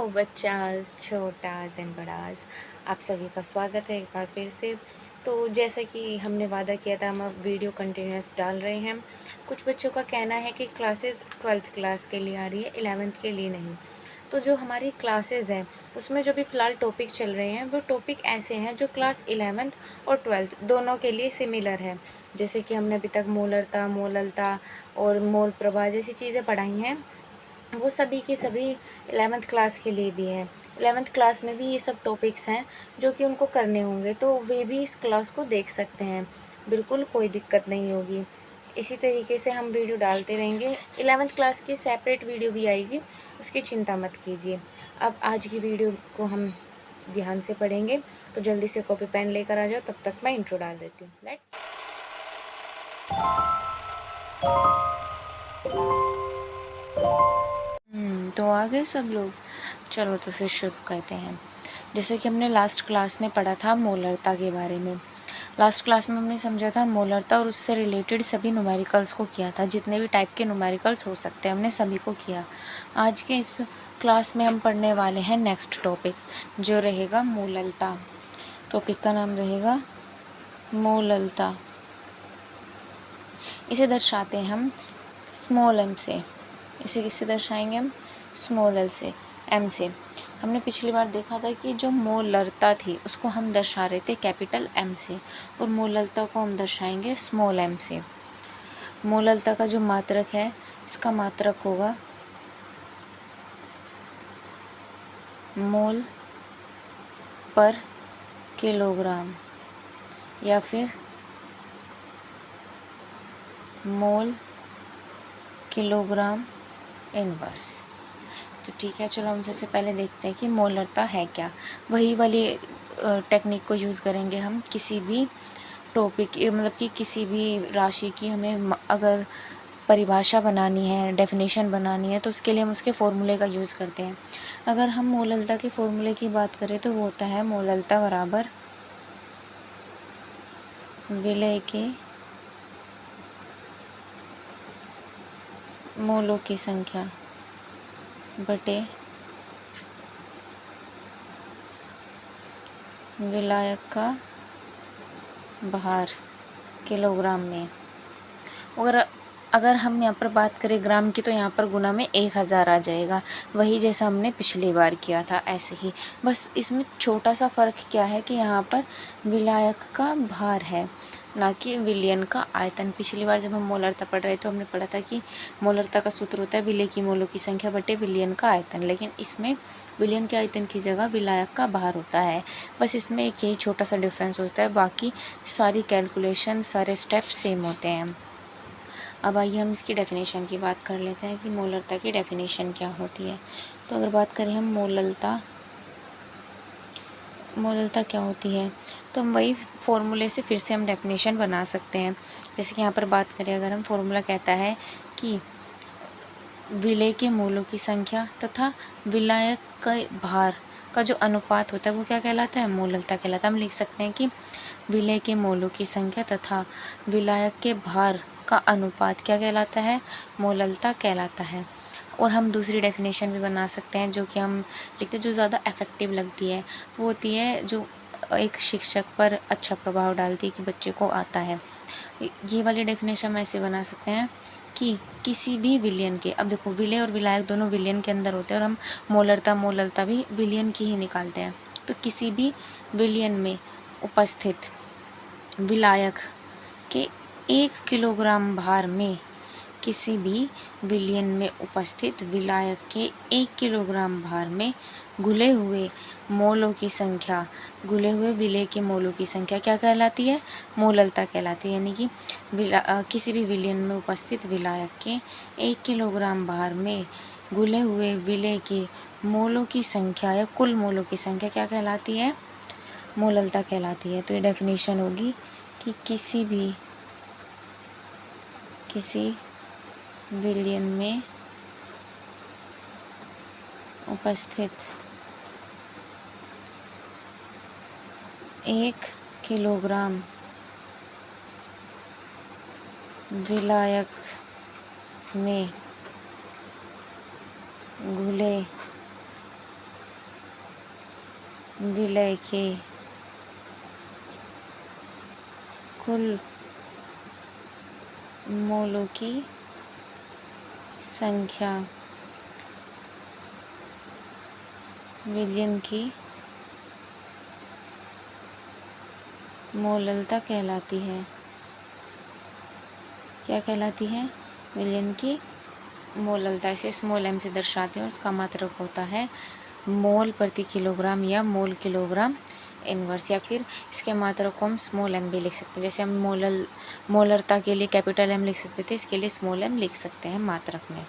बच्चास, छोटास and बड़ास, आप सभी का स्वागत है एक बार फिर से। तो जैसा कि हमने वादा किया था, हम अब वीडियो कंटिन्यूस डाल रहे हैं। कुछ बच्चों का कहना है कि क्लासेस 12th क्लास के लिए आ रही है, 11th के लिए नहीं। तो जो हमारी क्लासेस हैं उसमें जो भी फ़िलहाल टॉपिक चल रहे हैं वो टॉपिक ऐसे हैं जो क्लास 11th और 12th दोनों के लिए सिमिलर है। जैसे कि हमने अभी तक मोलरता, मोललता और मोल प्रभा जैसी चीज़ें पढ़ाई हैं, वो सभी के सभी 11th क्लास के लिए भी हैं। 11th क्लास में भी ये सब टॉपिक्स हैं जो कि उनको करने होंगे, तो वे भी इस क्लास को देख सकते हैं, बिल्कुल कोई दिक्कत नहीं होगी। इसी तरीके से हम वीडियो डालते रहेंगे। 11th क्लास की सेपरेट वीडियो भी आएगी, उसकी चिंता मत कीजिए। अब आज की वीडियो को हम ध्यान से पढ़ेंगे, तो जल्दी से कॉपी पेन लेकर आ जाओ, तब तक मैं इंट्रो डाल देती हूँ। लेट्स तो आ गए सब लोग। चलो तो फिर शुरू करते हैं। जैसे कि हमने लास्ट क्लास में पढ़ा था मोलरता के बारे में। लास्ट क्लास में हमने समझा था मोलरता और उससे रिलेटेड सभी न्यूमेरिकल्स को किया था। जितने भी टाइप के न्यूमेरिकल्स हो सकते हैं हमने सभी को किया। आज के इस क्लास में हम पढ़ने वाले हैं नेक्स्ट टॉपिक, जो रहेगा मोललता। टॉपिक का नाम रहेगा मोललता। इसे दर्शाते हैं हम स्मॉल एम से। इसे किससे दर्शाएंगे हम? स्मॉल एल से, एम से। हमने पिछली बार देखा था कि जो मोलरता थी उसको हम दर्शा रहे थे कैपिटल एम से, और मोललता को हम दर्शाएंगे स्मॉल एम से। मोललता का जो मात्रक है, इसका मात्रक होगा मोल पर किलोग्राम या फिर मोल किलोग्राम इनवर्स। तो ठीक है, चलो हम सबसे पहले देखते हैं कि मोलरता है क्या। वही वाली टेक्निक को यूज़ करेंगे हम किसी भी टॉपिक, मतलब कि किसी भी राशि की हमें अगर परिभाषा बनानी है, डेफिनेशन बनानी है, तो उसके लिए हम उसके फॉर्मूले का यूज़ करते हैं। अगर हम मोललता के फॉर्मूले की बात करें तो वो होता है मोललता बराबर विलय के मोलों की संख्या बटे विलायक का भार किलोग्राम में। अगर हम यहाँ पर बात करें ग्राम की, तो यहाँ पर गुना में 1000 आ जाएगा, वही जैसा हमने पिछली बार किया था ऐसे ही। बस इसमें छोटा सा फ़र्क क्या है कि यहाँ पर विलायक का भार है, ना कि विलयन का आयतन। पिछली बार जब हम मोलरता पढ़ रहे थे तो हमने पढ़ा था कि मोलरता का सूत्र होता है विलय की मोलों की संख्या बटे विलयन का आयतन, लेकिन इसमें विलयन के आयतन की जगह विलायक का भार होता है। बस इसमें एक यही छोटा सा डिफरेंस होता है, बाकी सारी कैलकुलेशन, सारे स्टेप सेम होते हैं। अब आइए हम इसकी डेफिनेशन की बात कर लेते हैं कि मोलरता की डेफिनेशन क्या होती है। तो अगर बात करें हम मोलरता क्या होती है, तो हम वही फॉर्मूले से फिर से हम डेफिनेशन बना सकते हैं। जैसे कि यहाँ पर बात करें, अगर हम फॉर्मूला कहता है कि विलय के मोलों की संख्या तथा विलायक का भार का जो अनुपात होता है वो क्या कहलाता है? मोलरता कहलाता है। हम लिख सकते हैं कि विलय के मोलों की संख्या तथा विलायक के भार का अनुपात क्या कहलाता है? मोलरता कहलाता है। और हम दूसरी डेफिनेशन भी बना सकते हैं, जो कि हम लिखते हैं, जो ज़्यादा इफ़ेक्टिव लगती है, वो होती है जो एक शिक्षक पर अच्छा प्रभाव डालती है कि बच्चे को आता है। ये वाली डेफिनेशन हम ऐसे बना सकते हैं कि किसी भी विलयन के, अब देखो विलय और विलायक दोनों विलयन के अंदर होते हैं, और हम मोलरता भी विलयन की ही निकालते हैं। तो किसी भी विलयन में उपस्थित विलायक के 1 किलोग्राम भार में, किसी भी विलयन में उपस्थित विलायक के 1 किलोग्राम भार में घुले हुए मोलों की संख्या, घुले हुए विलय के मोलों की संख्या क्या कहलाती है? मोलरता कहलाती है। यानी कि किसी भी विलयन में उपस्थित विलायक के 1 किलोग्राम भार में घुले हुए विलय के मोलों की संख्या या कुल मोलों की संख्या क्या कहलाती है? मोलरता कहलाती है। तो ये डेफिनेशन होगी कि किसी विलयन में उपस्थित 1 किलोग्राम विलायक में घुले विलय के कुल मोलों की संख्या विलयन की मोललता कहलाती है। क्या कहलाती है? विलयन की मोललता। इसे स्मॉल m से दर्शाते हैं और उसका मात्रक होता है मोल प्रति किलोग्राम या मोल किलोग्राम इनवर्स, या फिर इसके मात्रक को हम स्मॉल m भी लिख सकते हैं। जैसे हम मोलरता के लिए कैपिटल M लिख सकते थे, इसके लिए स्मॉल m लिख सकते हैं मात्रक में।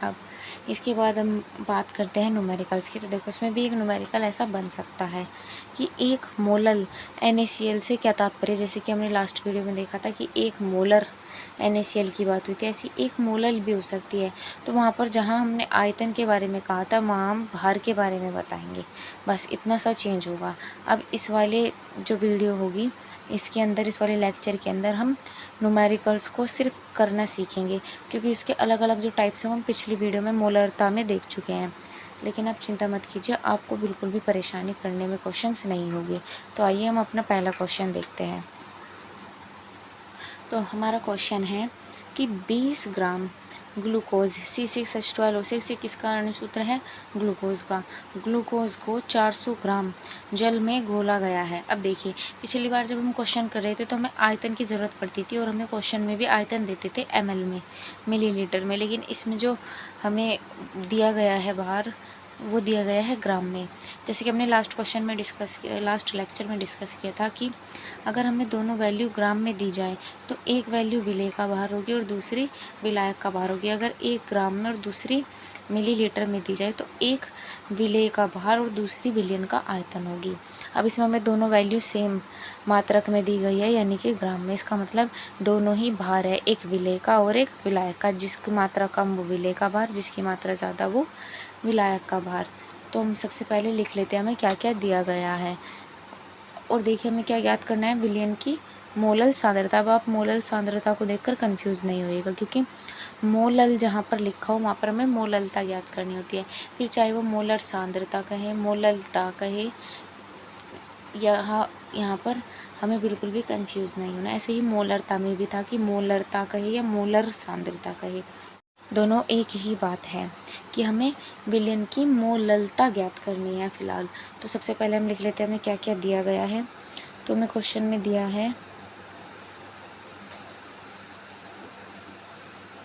अब इसके बाद हम बात करते हैं न्यूमेरिकल्स की। तो देखो इसमें भी एक न्यूमेरिकल ऐसा बन सकता है कि एक मोलल NaCl से क्या तात्पर्य, जैसे कि हमने लास्ट वीडियो में देखा था कि एक मोलर NaCl की बात हुई थी, ऐसी एक मोलल भी हो सकती है। तो वहाँ पर जहाँ हमने आयतन के बारे में कहा था वहाँ हम भार के बारे में बताएंगे, बस इतना सा चेंज होगा। अब इस वाले जो वीडियो होगी इसके अंदर, इस वाले लेक्चर के अंदर हम न्यूमेरिकल्स को सिर्फ करना सीखेंगे, क्योंकि उसके अलग अलग जो टाइप्स हैं हम पिछली वीडियो में मोलरता में देख चुके हैं। लेकिन आप चिंता मत कीजिए, आपको बिल्कुल भी परेशानी करने में क्वेश्चंस नहीं होंगे। तो आइए हम अपना पहला क्वेश्चन देखते हैं। तो हमारा क्वेश्चन है कि 20 ग्राम ग्लूकोज C6H12O6, ये किसका अणुसूत्र है? ग्लूकोज का। ग्लूकोज को 400 ग्राम जल में घोला गया है। अब देखिए पिछली बार जब हम क्वेश्चन कर रहे थे तो हमें आयतन की ज़रूरत पड़ती थी और हमें क्वेश्चन में भी आयतन देते थे ml में, मिलीलीटर में, लेकिन इसमें जो हमें दिया गया है बाहर वो दिया गया है ग्राम में। जैसे कि हमने लास्ट लेक्चर में डिस्कस किया था कि अगर हमें दोनों वैल्यू ग्राम में दी जाए तो एक वैल्यू विलेय का भार होगी और दूसरी विलायक का भार होगी। अगर एक ग्राम में और दूसरी मिलीलीटर में दी जाए तो एक विलेय का भार और दूसरी विलयन का आयतन होगी। अब इसमें हमें दोनों वैल्यू सेम मात्रक में दी गई है, यानी कि ग्राम में। इसका मतलब दोनों ही भार है, एक विलेय का और एक विलायक का। जिसकी मात्रा कम वो विलेय का भार, जिसकी मात्रा ज़्यादा वो विलायक का भार। तो हम सबसे पहले लिख लेते हैं हमें क्या क्या दिया गया है। और देखिए हमें क्या ज्ञात करना है? विलयन की मोलल सांद्रता। अब आप मोलल सांद्रता को देखकर कंफ्यूज नहीं होइएगा, क्योंकि मोलल जहाँ पर लिखा हो वहाँ पर हमें मोललता ज्ञात करनी होती है। फिर चाहे वो मोलर सांद्रता कहे, मोललता कहे, यहाँ पर हमें बिल्कुल भी कंफ्यूज नहीं होना। ऐसे ही मोलरता में भी था कि मोलरता कहे या मोलर सांद्रता कहे, दोनों एक ही बात है कि हमें विलयन की मोललता ज्ञात करनी है फिलहाल। तो सबसे पहले हम लिख लेते हैं हमें क्या क्या दिया गया है। तो हमें क्वेश्चन में दिया है,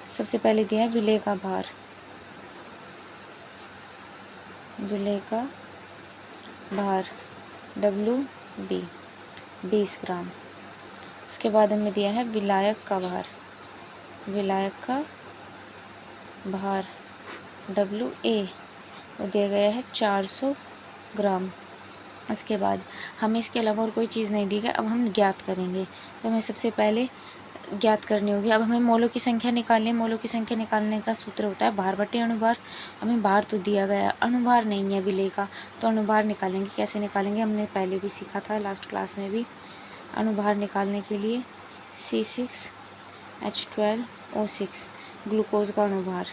सबसे पहले दिया है विलेय का भार, विलेय का भार WB 20 ग्राम। उसके बाद हमें दिया है विलायक का भार, विलायक का भार WA, वो दिया गया है 400 ग्राम। उसके बाद हमें इसके अलावा और कोई चीज़ नहीं दी गई। अब हम ज्ञात करेंगे, तो हमें सबसे पहले ज्ञात करनी होगी। अब हमें मोलों की संख्या निकालनी है। मोलों की संख्या निकालने का सूत्र होता है भार बटे अणुभार। हमें भार तो दिया गया, अणुभार नहीं है विलेय का, तो अणुभार निकालेंगे। कैसे निकालेंगे? हमने पहले भी सीखा था लास्ट क्लास में भी। अणुभार निकालने के लिए C6H12O6 ग्लूकोज का अणुभार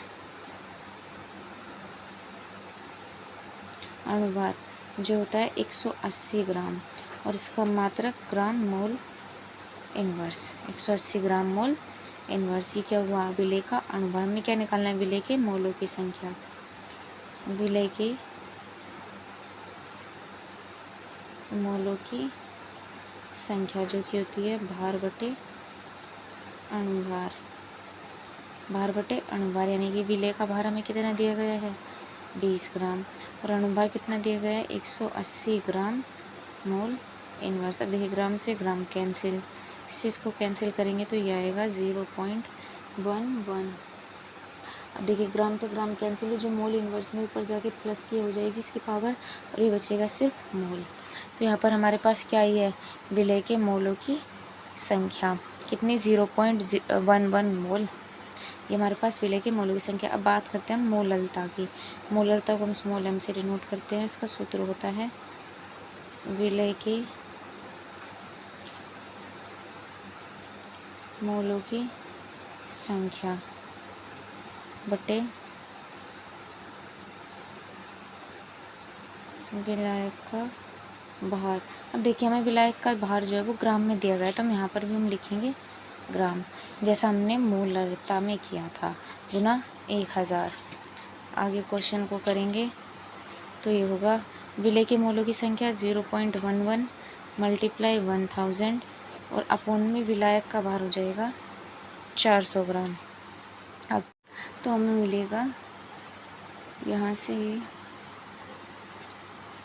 जो होता है 180 ग्राम, और इसका मात्रक ग्राम मोल इनवर्स, 180 ग्राम मोल इनवर्स। ये क्या हुआ? विलेय का अणुभार। हमें क्या निकालना है? विलेय के मोलों की संख्या, विलेय के मोलों की संख्या जो कि होती है भार बटे अणुभार, भार बटे अणुभार। यानी कि विलेय का भार हमें कितना दिया गया है? 20 ग्राम, और अणुभार कितना दिया गया है? 180 ग्राम मोल इनवर्स। अब देखिए ग्राम से ग्राम कैंसिल, इससे इसको कैंसिल करेंगे तो ये आएगा 0.11। अब देखिए ग्राम तो ग्राम कैंसिल है, जो मोल इनवर्स में ऊपर जाके प्लस की हो जाएगी इसकी पावर, और ये बचेगा सिर्फ मोल। तो यहाँ पर हमारे पास क्या ही है? विलेय के मोलों की संख्या कितनी? 0.11 मोल। ये हमारे पास विलेय के मोलों की संख्या। अब बात करते हैं मोललता की। मोललता को हम स्मॉल m से डिनोट करते हैं। इसका सूत्र होता है विलेय के मोलों की संख्या बटे विलायक का भार। अब देखिए हमें विलायक का भार जो है वो ग्राम में दिया गया है, तो हम यहाँ पर भी हम लिखेंगे ग्राम, जैसा हमने मोलरता में किया था, गुना 1000। आगे क्वेश्चन को करेंगे तो ये होगा विलेय के मोलों की संख्या 0.11 मल्टीप्लाई 1000 और अपोन में विलायक का भार हो जाएगा 400 ग्राम। अब तो हमें मिलेगा यहाँ से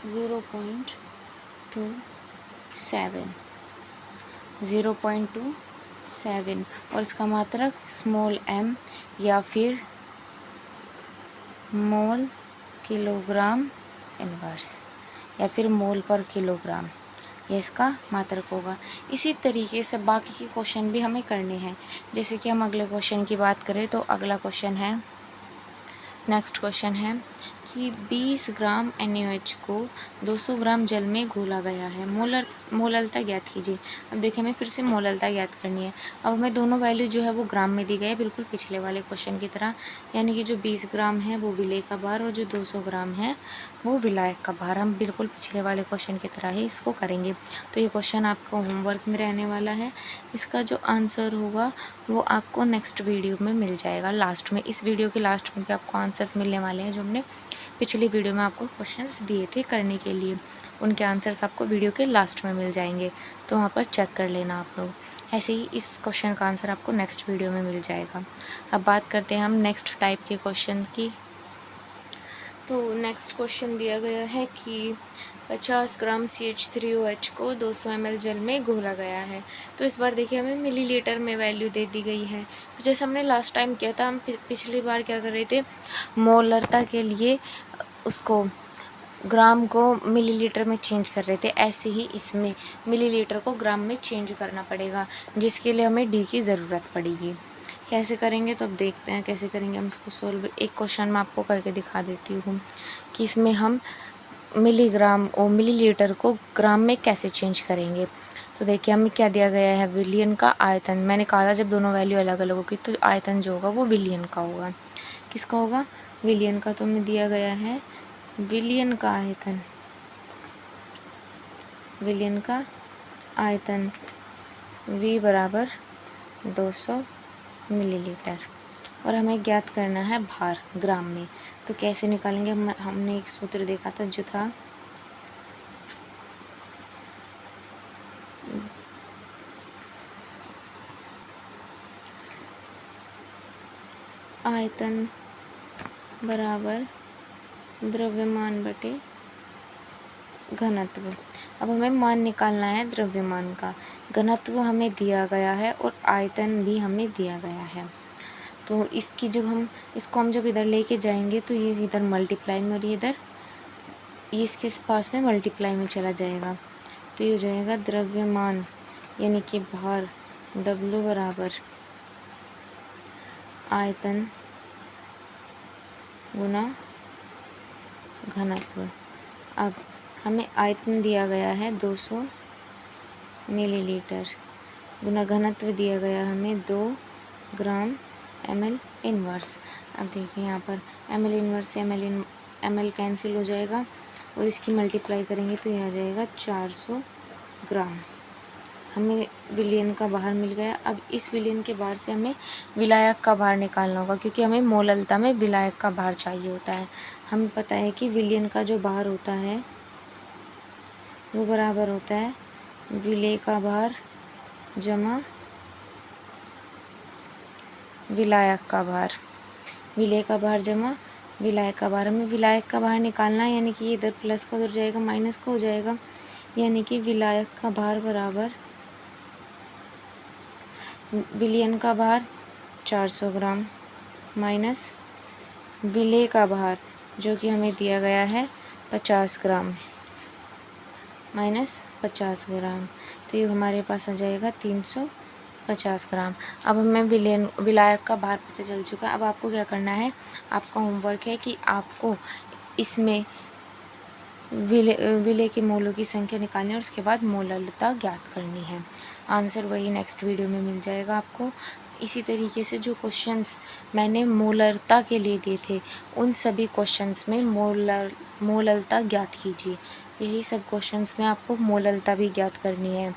0.27 और इसका मात्रक स्मॉल m या फिर मोल किलोग्राम इनवर्स या फिर मोल पर किलोग्राम, ये इसका मात्रक होगा। इसी तरीके से बाकी के क्वेश्चन भी हमें करने हैं। जैसे कि हम अगले क्वेश्चन की बात करें तो अगला क्वेश्चन है, नेक्स्ट क्वेश्चन है कि 20 ग्राम NaOH को 200 ग्राम जल में घोला गया है, मोलरता ज्ञात कीजिए। अब देखिए हमें फिर से मोलरता ज्ञात करनी है। अब हमें दोनों वैल्यू जो है वो ग्राम में दी गई है, बिल्कुल पिछले वाले क्वेश्चन की तरह, यानी कि जो 20 ग्राम है वो विलेय का भार और जो 200 ग्राम है वो विलायक का भार। हम बिल्कुल पिछले वाले क्वेश्चन की तरह ही इसको करेंगे। तो ये क्वेश्चन आपको होमवर्क में रहने वाला है। इसका जो आंसर होगा वो आपको नेक्स्ट वीडियो में मिल जाएगा, लास्ट में। इस वीडियो के लास्ट में भी आपको आंसर्स मिलने वाले हैं जो हमने पिछली वीडियो में आपको क्वेश्चंस दिए थे करने के लिए, उनके आंसर्स आपको वीडियो के लास्ट में मिल जाएंगे, तो वहाँ पर चेक कर लेना आप लोग। ऐसे ही इस क्वेश्चन का आंसर आपको नेक्स्ट वीडियो में मिल जाएगा। अब बात करते हैं हम नेक्स्ट टाइप के क्वेश्चन की। तो नेक्स्ट क्वेश्चन दिया गया है कि 50 ग्राम CH3OH को 200 ml जल में घोला गया है। तो इस बार देखिए हमें मिलीलीटर में वैल्यू दे दी गई है। तो जैसे हमने लास्ट टाइम किया था, हम पिछली बार क्या कर रहे थे, मोलरता के लिए उसको ग्राम को मिलीलीटर में चेंज कर रहे थे, ऐसे ही इसमें मिलीलीटर को ग्राम में चेंज करना पड़ेगा, जिसके लिए हमें डी की ज़रूरत पड़ेगी। कैसे करेंगे तो अब देखते हैं कैसे करेंगे हम इसको सोल्व। एक क्वेश्चन मैं आपको करके दिखा देती हूँ कि इसमें हम मिलीग्राम और मिलीलीटर को ग्राम में कैसे चेंज करेंगे। तो देखिए हमें क्या दिया गया है, विलियन का आयतन। मैंने कहा था जब दोनों वैल्यू अलग अलग होगी तो आयतन जो होगा वो विलियन का होगा। किसका होगा, विलियन का। तो हमें दिया गया है विलियन का आयतन, विलियन का आयतन V बराबर 200 मिलीलीटर और हमें ज्ञात करना है भार ग्राम में। तो कैसे निकालेंगे, हमने एक सूत्र देखा था जो था आयतन बराबर द्रव्यमान बटे घनत्व। अब हमें मान निकालना है द्रव्यमान का, घनत्व हमें दिया गया है और आयतन भी हमें दिया गया है। तो इसकी जब हम इसको जब इधर लेके जाएंगे तो ये इधर मल्टीप्लाई में और ये इधर ये इसके पास में मल्टीप्लाई में चला जाएगा। तो ये हो जाएगा द्रव्यमान यानी कि भार W बराबर आयतन गुना घनत्व। अब हमें आयतन दिया गया है 200 मिलीलीटर गुना घनत्व दिया गया हमें 2 ग्राम ml इनवर्स। अब देखिए यहाँ पर ml इनवर्स से ml कैंसिल हो जाएगा और इसकी मल्टीप्लाई करेंगे तो यह आ जाएगा 400 ग्राम। हमें विलियन का भार मिल गया। अब इस विलियन के भार से हमें विलायक का भार निकालना होगा, क्योंकि हमें मोललता में विलायक का भार चाहिए होता है। हमें पता है कि विलियन का जो भार होता है वो बराबर होता है विलेय का भार जमा विलायक का भार, विलेय का भार जमा विलायक का भार। हमें विलायक का भार निकालना है, यानी कि इधर प्लस का उधर जाएगा माइनस का हो जाएगा, यानी कि विलायक का भार बराबर विलियन का भार 400 ग्राम माइनस विलेय का भार जो कि हमें दिया गया है 50 ग्राम माइनस 50 ग्राम। तो ये हमारे पास आ जाएगा 350 ग्राम। अब हमें विलायक का भार पता चल चुका है। अब आपको क्या करना है, आपका होमवर्क है कि आपको इसमें विलेय के मोलों की संख्या निकालनी है और उसके बाद मोललता ज्ञात करनी है। आंसर वही नेक्स्ट वीडियो में मिल जाएगा आपको। इसी तरीके से जो क्वेश्चंस मैंने मोलरता के लिए दिए थे उन सभी क्वेश्चंस में मोलरता ज्ञात कीजिए। यही सब क्वेश्चंस में आपको मोलरता भी ज्ञात करनी है।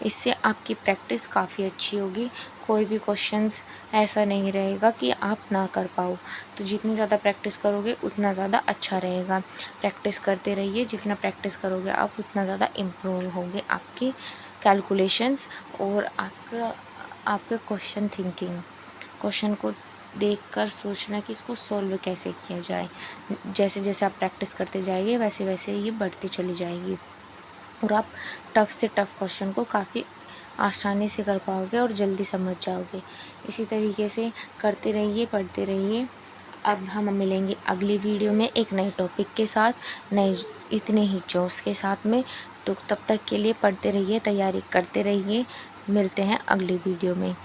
इससे आपकी प्रैक्टिस काफ़ी अच्छी होगी। कोई भी क्वेश्चंस ऐसा नहीं रहेगा कि आप ना कर पाओ। तो जितनी ज़्यादा प्रैक्टिस करोगे उतना ज़्यादा अच्छा रहेगा। प्रैक्टिस करते रहिए, जितना प्रैक्टिस करोगे आप उतना ज़्यादा इम्प्रूव होंगे आपकी कैलकुलेशंस और आपका क्वेश्चन थिंकिंग। क्वेश्चन को देखकर सोचना कि इसको सॉल्व कैसे किया जाए। जैसे जैसे आप प्रैक्टिस करते जाइए वैसे वैसे ये बढ़ती चली जाएगी और आप टफ़ से टफ़ क्वेश्चन को काफ़ी आसानी से कर पाओगे और जल्दी समझ जाओगे। इसी तरीके से करते रहिए, पढ़ते रहिए। अब हम मिलेंगे अगली वीडियो में एक नए टॉपिक के साथ, नए इतने ही जोश के साथ में। तो तब तक के लिए पढ़ते रहिए, तैयारी करते रहिए। मिलते हैं अगली वीडियो में।